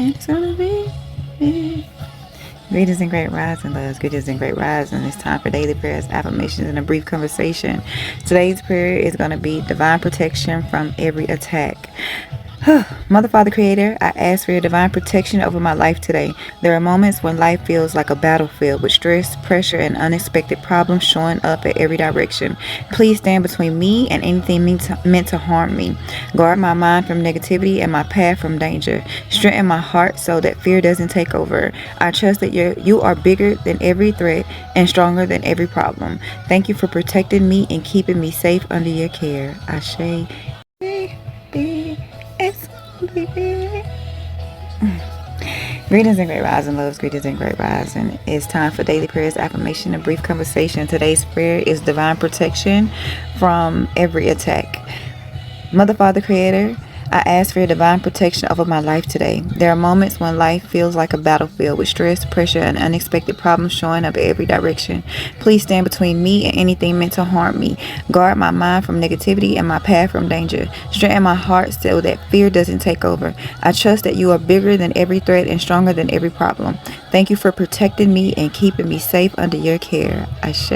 and it's gonna be me. Greetings and great rising, loves. Greetings and great rising. It's time for daily prayers, affirmations, and a brief conversation. Today's prayer is going to be divine protection from every attack. Mother, Father, Creator, I ask for your divine protection over my life today. There are moments when life feels like a battlefield with stress, pressure, and unexpected problems showing up at every direction. Please stand between me and anything meant to harm me. Guard my mind from negativity and my path from danger. Strengthen my heart so that fear doesn't take over. I trust that you are bigger than every threat and stronger than every problem. Thank you for protecting me and keeping me safe under your care. Ashe. It's Greetings and great rising, loves. Greetings and great rising. It's time for daily prayers, affirmation, and brief conversation. Today's prayer is divine protection from every attack. Mother, Father, Creator, I ask for your divine protection over my life today. There are moments when life feels like a battlefield with stress, pressure, and unexpected problems showing up in every direction. Please stand between me and anything meant to harm me. Guard my mind from negativity and my path from danger. Strengthen my heart so that fear doesn't take over. I trust that you are bigger than every threat and stronger than every problem. Thank you for protecting me and keeping me safe under your care. Ashe,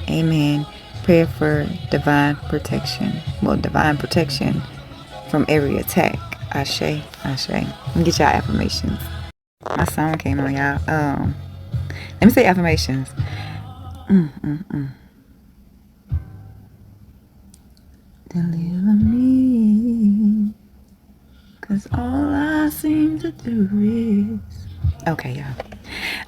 amen. Prayer for divine protection. Well, divine protection from every attack. Ashe, ashe. Let me get y'all affirmations. My song came on, y'all. Let me say affirmations. Deliver me, 'cause all I seem to do is... Okay, y'all.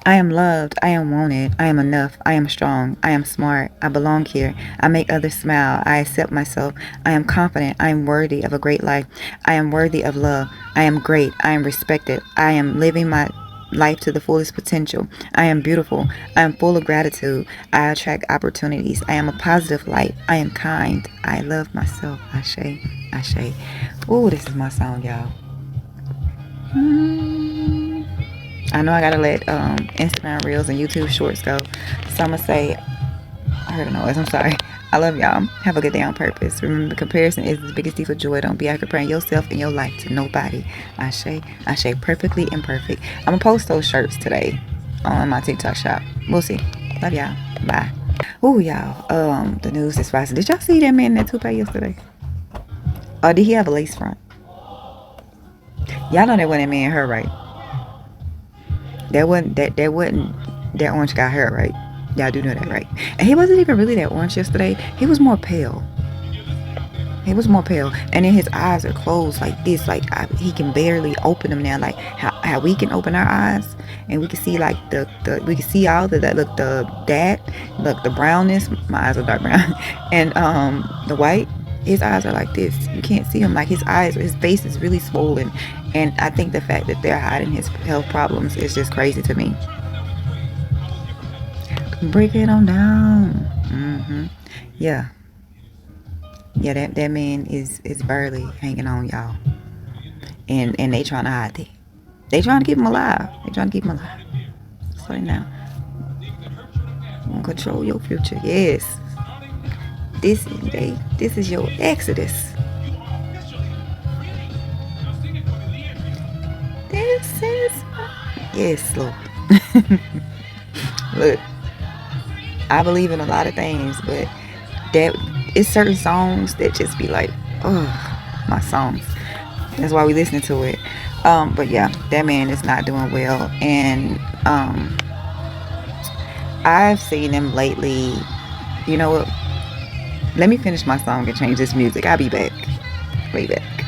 I am loved. I am wanted. I am enough. I am strong. I am smart. I belong here. I make others smile. I accept myself. I am confident. I am worthy of a great life. I am worthy of love. I am great. I am respected. I am living my life to the fullest potential. I am beautiful. I am full of gratitude. I attract opportunities. I am a positive light. I am kind. I love myself. Ashe, ashe. Oh, this is my song, y'all. I know I gotta let Instagram Reels and YouTube Shorts go. So I'm gonna say, I heard a noise, I'm sorry. I love y'all. Have a good day on purpose. Remember, comparison is the biggest thief of joy. Don't be out comparing yourself and your life to nobody. Ashe, ashe, perfectly imperfect. I'm gonna post those shirts today on my TikTok shop. We'll see. Love y'all. Bye. Ooh, y'all. The news is rising. Did y'all see that man in that toupee yesterday? Or did he have a lace front? Y'all know that wasn't that man her, right? That wasn't that orange got hair, right? Y'all do know that, right? And he wasn't even really that orange yesterday. He was more pale. He was more pale, and then his eyes are closed like this. Like he can barely open them now. Like how we can open our eyes, and we can see like the we can see all the look the brownness. My eyes are dark brown, and the white. His eyes are like this. You can't see him. Like his face is really swollen. And I think the fact that they're hiding his health problems is just crazy to me. Break it on down. Yeah. Yeah, that man is barely hanging on, y'all. And they trying to hide it. They trying to keep him alive. Slow down. Control your future. Yes. This is your exodus. This is... Yes, Lord. Look, I believe in a lot of things, but that it's certain songs that just be like, oh, my songs. That's why we listening to it. But yeah, that man is not doing well, and I've seen him lately. You know what? Let me finish my song and change this music. I'll be back. Way back.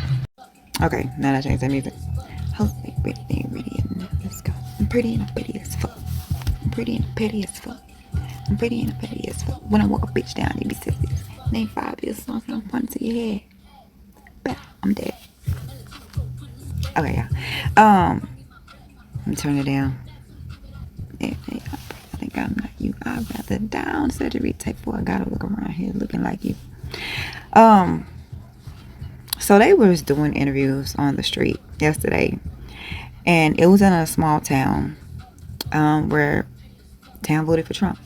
Okay, now that I changed that music. Hopefully, ready, let's go. I'm pretty and I'm petty as fuck. I'm pretty and I'm petty as fuck. I'm pretty and I'm petty as fuck. When I walk a bitch down, they be serious. Name 5 years, something fun to your head. Bah, I'm dead. Okay, yeah. Let me turn it down. I think I'm not you. I'd rather down surgery take 4. I gotta look around here looking like you. So they was doing interviews on the street yesterday, and it was in a small town where town voted for Trump,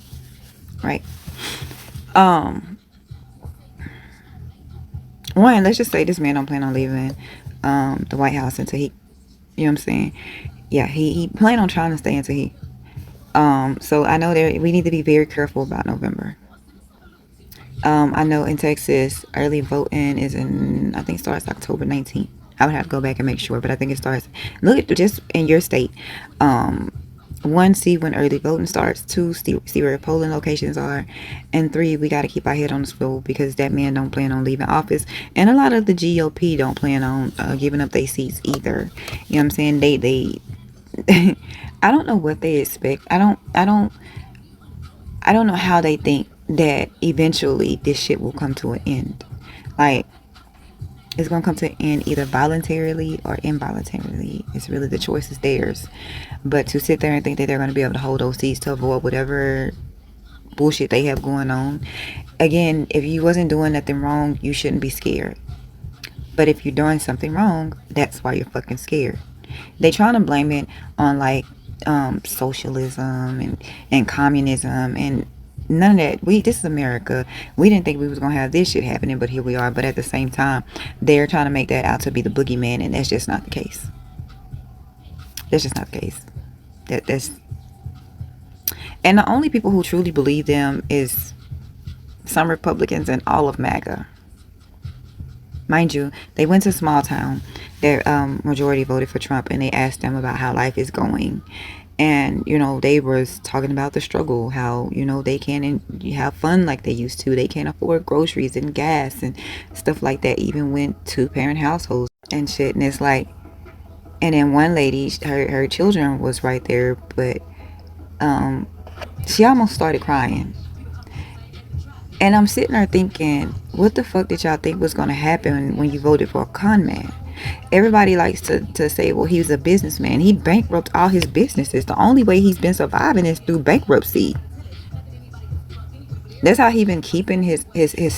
right? One, let's just say this man don't plan on leaving the White House until he You know what I'm saying? Yeah, he planned on trying to stay until he. So I know there we need to be very careful about November. I know in Texas, early voting is in, I think starts October 19th. I would have to go back and make sure, but I think it starts. Look at just in your state. Um, one, see when early voting starts. Two, see where polling locations are. And three, we got to keep our head on the swivel because that man don't plan on leaving office. And a lot of the GOP don't plan on giving up their seats either. You know what I'm saying? They I don't know what they expect. I don't know how they think that eventually this shit will come to an end. Like, it's gonna come to an end either voluntarily or involuntarily. It's really the choice is theirs. But to sit there and think that they're gonna be able to hold those seats to avoid whatever bullshit they have going on. Again, if you wasn't doing nothing wrong, you shouldn't be scared. But if you're doing something wrong, that's why you're fucking scared. They trying to blame it on like socialism and communism and none of that. This is America. We didn't think we was gonna have this shit happening, but here we are. But at the same time, they're trying to make that out to be the boogeyman, and that's just not the case. That's just not the case. That's and the only people who truly believe them is some Republicans and all of MAGA. Mind you, they went to a small town. Their majority voted for Trump, and they asked them about how life is going. And, you know, they was talking about the struggle, how, you know, they can't have fun like they used to. They can't afford groceries and gas and stuff like that. Even went two-parent households and shit. And it's like, and then one lady, her children was right there, but she almost started crying. And I'm sitting there thinking, what the fuck did y'all think was going to happen when you voted for a con man? Everybody likes to say, well, he was a businessman. He bankrupted all his businesses. The only way he's been surviving is through bankruptcy. That's how he been keeping his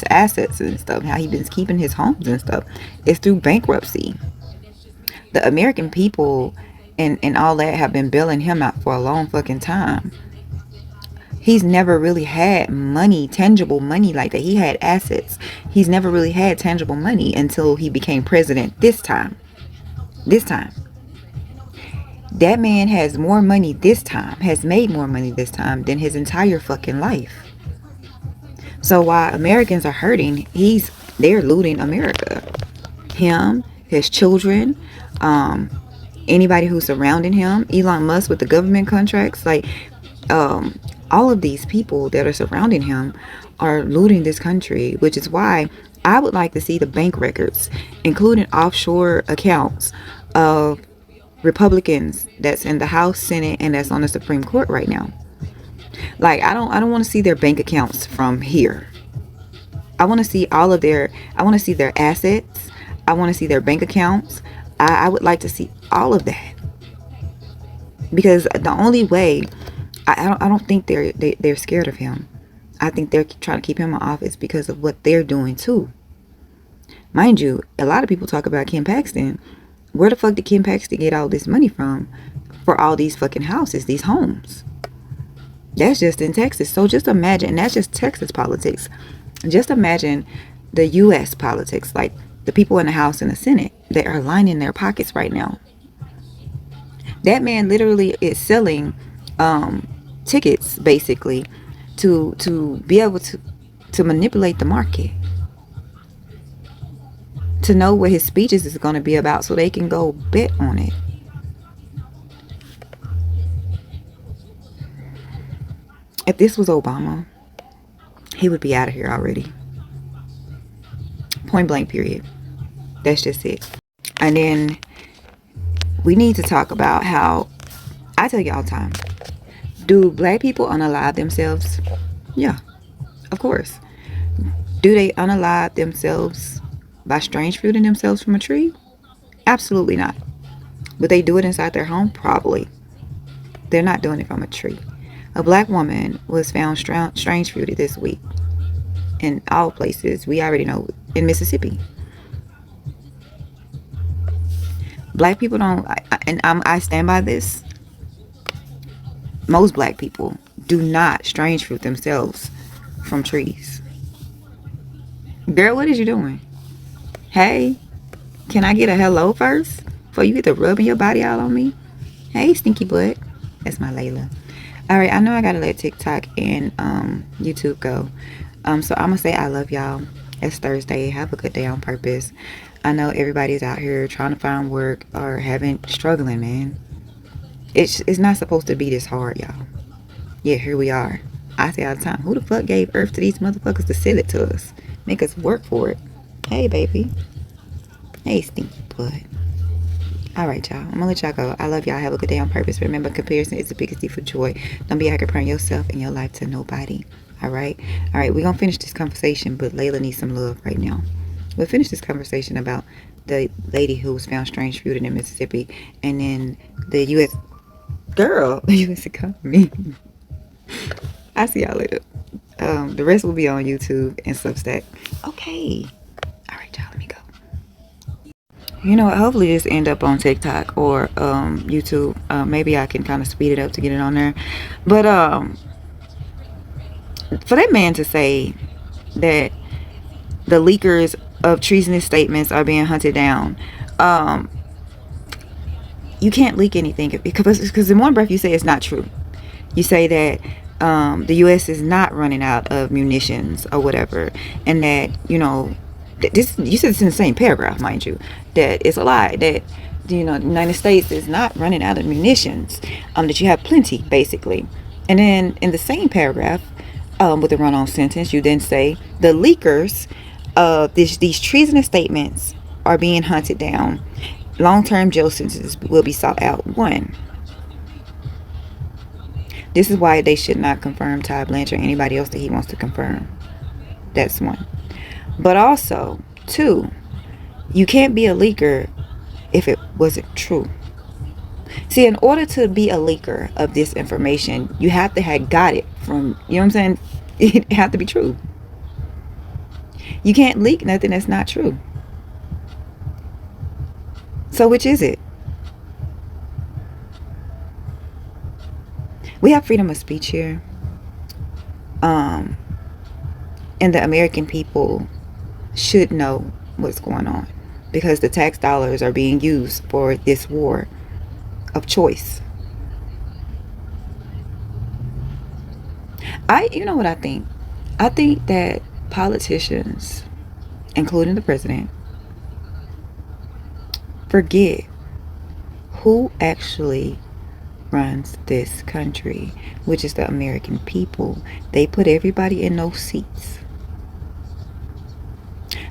assets and stuff. How he been keeping his homes and stuff. It's through bankruptcy. The American people and all that have been bailing him out for a long fucking time. He's never really had money, tangible money like that. He had assets. He's never really had tangible money until he became president this time. This time. That man has more money this time, has made more money this time than his entire fucking life. So while Americans are hurting, they're looting America. Him, his children, anybody who's surrounding him, Elon Musk with the government contracts, like, all of these people that are surrounding him are looting this country, which is why I would like to see the bank records, including offshore accounts of Republicans that's in the House, Senate, and that's on the Supreme Court right now. Like, I don't want to see their bank accounts from here. I want to see I want to see their assets. I want to see their bank accounts. I would like to see all of that. Because the only way, I don't think they're scared of him. I think they're trying to keep him in office because of what they're doing too. Mind you, a lot of people talk about Kim Paxton. Where the fuck did Kim Paxton get all this money from for all these fucking houses, these homes? That's just in Texas. So just imagine, and that's just Texas politics. Just imagine the U.S. politics, like the people in the House and the Senate that are lining their pockets right now. That man literally is selling tickets basically to be able to manipulate the market, to know what his speeches is going to be about so they can go bet on it. If this was Obama, he would be out of here already. Point blank, period. That's just it. And then we need to talk about how, I tell you all the time, do black people unalive themselves? Yeah, of course. Do they unalive themselves by strange fruiting themselves from a tree? Absolutely not. Would they do it inside their home? Probably. They're not doing it from a tree. A black woman was found strange fruited this week. In all places, we already know, in Mississippi. Black people don't, I stand by this. Most black people do not strange fruit themselves from trees. Girl, what is you doing? Hey, can I get a hello first? before you get to rubbing your body all on me. Hey, stinky butt. That's my Layla. All right, I know I gotta let TikTok and YouTube go. So I'm gonna say I love y'all. It's Thursday. Have a good day on purpose. I know everybody's out here trying to find work or struggling, man. It's not supposed to be this hard, y'all. Yeah, here we are. I say all the time, who the fuck gave earth to these motherfuckers to sell it to us? Make us work for it. Hey, baby. Hey, stinky butt. All right, y'all. I'm gonna let y'all go. I love y'all. Have a good day on purpose. Remember, comparison is the biggest thief of joy. Don't be out here comparing yourself and your life to nobody. All right. All right. We're gonna finish this conversation, but Layla needs some love right now. We'll finish this conversation about the lady who was found strange fruit in Mississippi, and then the U.S. girl, the U.S. economy. I see y'all later. The rest will be on YouTube and Substack. Okay. All right, y'all. Let me go. You know what? Hopefully this end up on TikTok or YouTube. Maybe I can kind of speed it up to get it on there. But for that man to say that the leakers of treasonous statements are being hunted down, you can't leak anything because in one breath you say it's not true. You say that the U.S. is not running out of munitions or whatever, and that, you know, this, you said it's in the same paragraph, mind you, that it's a lie, that, you know, the United States is not running out of munitions, that you have plenty, basically. And then in the same paragraph, with a run-on sentence, you then say the leakers of these treasonous statements are being hunted down. Long-term jail sentences will be sought out. 1. This is why they should not confirm Ty Blanchard or anybody else that he wants to confirm. That's 1. But also, 2, you can't be a leaker if it wasn't true. See, in order to be a leaker of this information, you have to have got it from, you know what I'm saying? It have to be true. You can't leak nothing that's not true. So which is it? We have freedom of speech here. And the American people should know what's going on, because the tax dollars are being used for this war of choice. You know what I think? I think that politicians, including the president, forget who actually runs this country, which is the American people. They put everybody in those seats.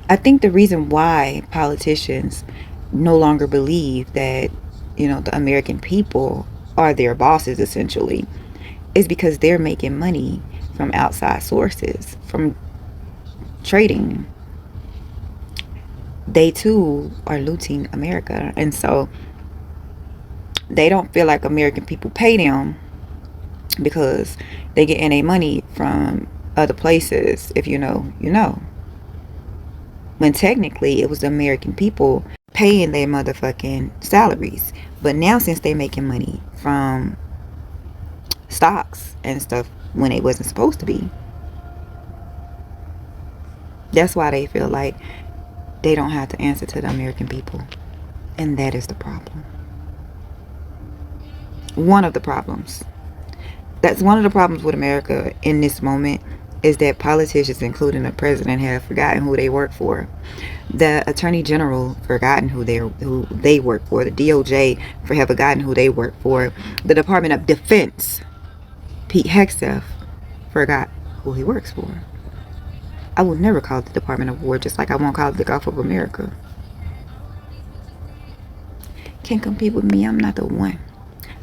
I think the reason why politicians no longer believe that, you know, the American people are their bosses, essentially, is because they're making money from outside sources, from trading. They too are looting America, and so they don't feel like American people pay them because they get in their money from other places. If you know, you know. When technically it was the American people paying their motherfucking salaries. But now, since they're making money from stocks and stuff when it wasn't supposed to be, that's why they feel like they don't have to answer to the American people. And that is the problem. One of the problems. That's one of the problems with America in this moment, is that politicians, including the president, have forgotten who they work for. The attorney general forgotten who they work for. The DOJ have forgotten who they work for. The Department of Defense, Pete Hegseth, forgot who he works for. I will never call it the Department of War, just like I won't call it the Gulf of America. Can't compete with me. I'm not the one.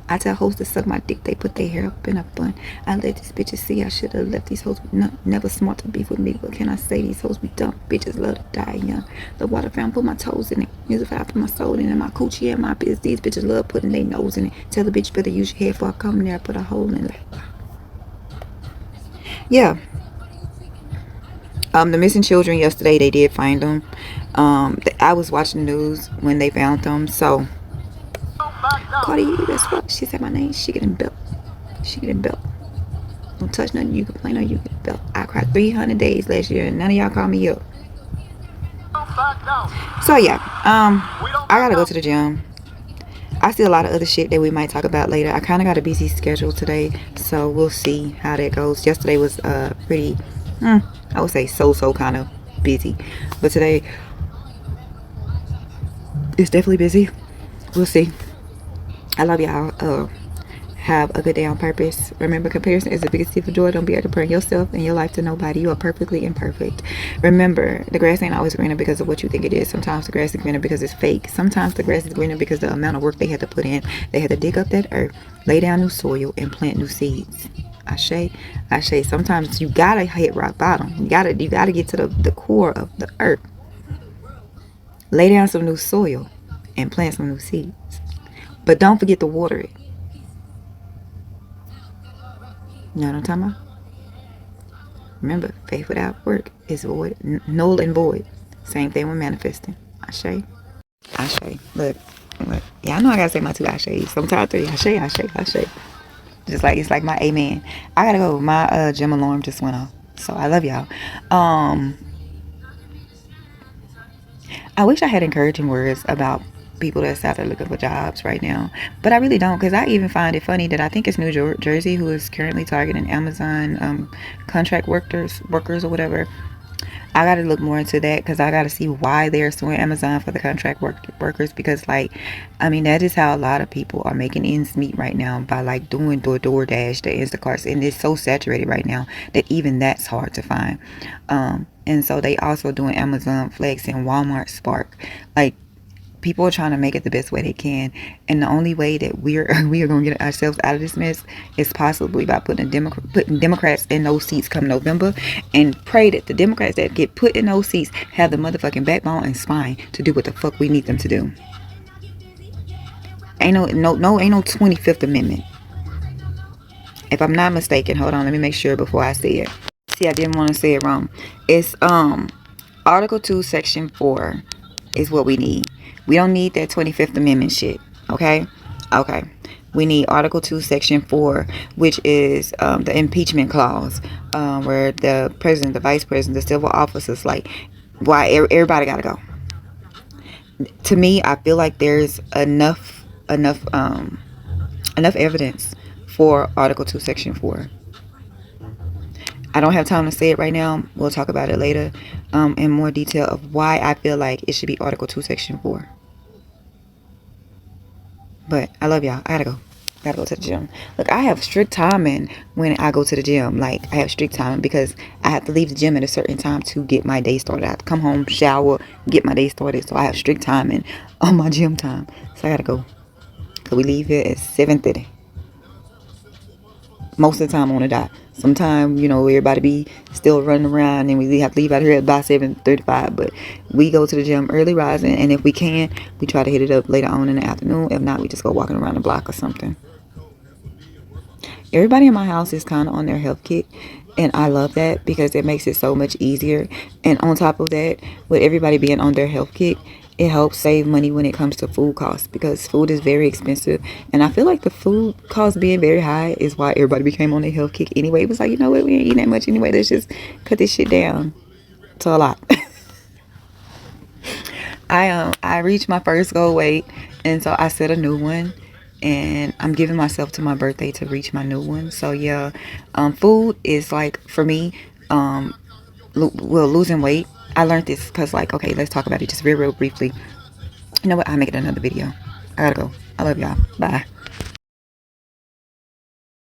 I tell hoes to suck my dick, they put their hair up in a bun. I let these bitches see I should have left these hoes. Never smart to beef with me, but can I say these hoes be dumb? Bitches love to die young. The water fountain, put my toes in it. Music I put my soul in it. My coochie and my biz. These bitches love putting their nose in it. Tell the bitch better use your head before I come in there, put a hole in it. Yeah. The missing children yesterday, they did find them. I was watching the news when they found them, so Cardi, that's what she said my name. She getting built. She getting built. Don't touch nothing. You complain on you get built. I cried 300 days last year and none of y'all called me up. So yeah, I gotta go to the gym. I see a lot of other shit that we might talk about later. I kind of got a busy schedule today, so we'll see how that goes. Yesterday was pretty, I would say so kind of busy, but today it's definitely busy. We'll see. I love y'all. Have a good day on purpose. Remember, comparison is the biggest thief of joy. Don't be out comparing yourself and your life to nobody. You are perfectly imperfect. Remember, the grass ain't always greener because of what you think it is. Sometimes the grass is greener because it's fake. Sometimes the grass is greener because the amount of work they had to put in. They had to dig up that earth, lay down new soil, and plant new seeds. Ashe, Ashe. Sometimes you gotta hit rock bottom. You gotta get to the core of the earth. Lay down some new soil and plant some new seeds. But don't forget to water it. You know what I'm talking about? Remember, faith without work is void, null and void. Same thing with manifesting. Ashe. Ashe. Look. Yeah, I know I gotta say my 2 Ashes. Sometimes 3. Ashe. Just like, it's like my amen. I gotta go. My gym alarm just went off. So I love y'all. I wish I had encouraging words about people that's out there looking for jobs right now, but I really don't, because I even find it funny that I think it's New Jersey who is currently targeting Amazon contract workers or whatever. I got to look more into that, because I got to see why they're suing Amazon for the contract workers, because like, I mean, that is how a lot of people are making ends meet right now, by like doing DoorDash, the Instacarts, and it's so saturated right now that even that's hard to find. And so they also doing Amazon Flex and Walmart Spark. Like, people are trying to make it the best way they can, and the only way that we are going to get ourselves out of this mess is possibly by putting Democrats in those seats come November, and pray that the Democrats that get put in those seats have the motherfucking backbone and spine to do what the fuck we need them to do. Ain't no 25th Amendment. If I'm not mistaken, hold on, let me make sure before I say it. See, I didn't want to say it wrong. It's Article 2, Section 4 is what we need. We don't need that 25th Amendment shit. Okay? Okay. We need Article 2, Section 4, which is the impeachment clause, where the president, the vice president, the civil officers, like, why everybody got to go. To me, I feel like there's enough evidence for Article 2, Section 4. I don't have time to say it right now. We'll talk about it later in more detail of why I feel like it should be Article 2, Section 4. But I love y'all. I gotta go to the gym. Look, I have strict timing when I go to the gym. Like, I have strict timing because I have to leave the gym at a certain time to get my day started. I have to come home, shower, get my day started. So I have strict timing on my gym time. So I gotta go. So we leave here at 7:30. Most of the time on the dot. Sometimes, everybody be still running around and we have to leave out here by 7:35. But we go to the gym early rising, and if we can, we try to hit it up later on in the afternoon. If not, we just go walking around the block or something. Everybody in my house is kind of on their health kick, and I love that because it makes it so much easier. And on top of that, with everybody being on their health kick, it helps save money when it comes to food costs, because food is very expensive, and I feel like the food cost being very high is why everybody became on their health kick anyway. It was like, you know what, we ain't eating that much anyway, let's just cut this shit down to a lot. I reached my first goal weight, and so I set a new one, and I'm giving myself to my birthday to reach my new one. So yeah, food is like, for me, losing weight. I learned this because, like, okay, let's talk about it just real briefly. You know what? I'll make it another video. I gotta go. I love y'all. Bye.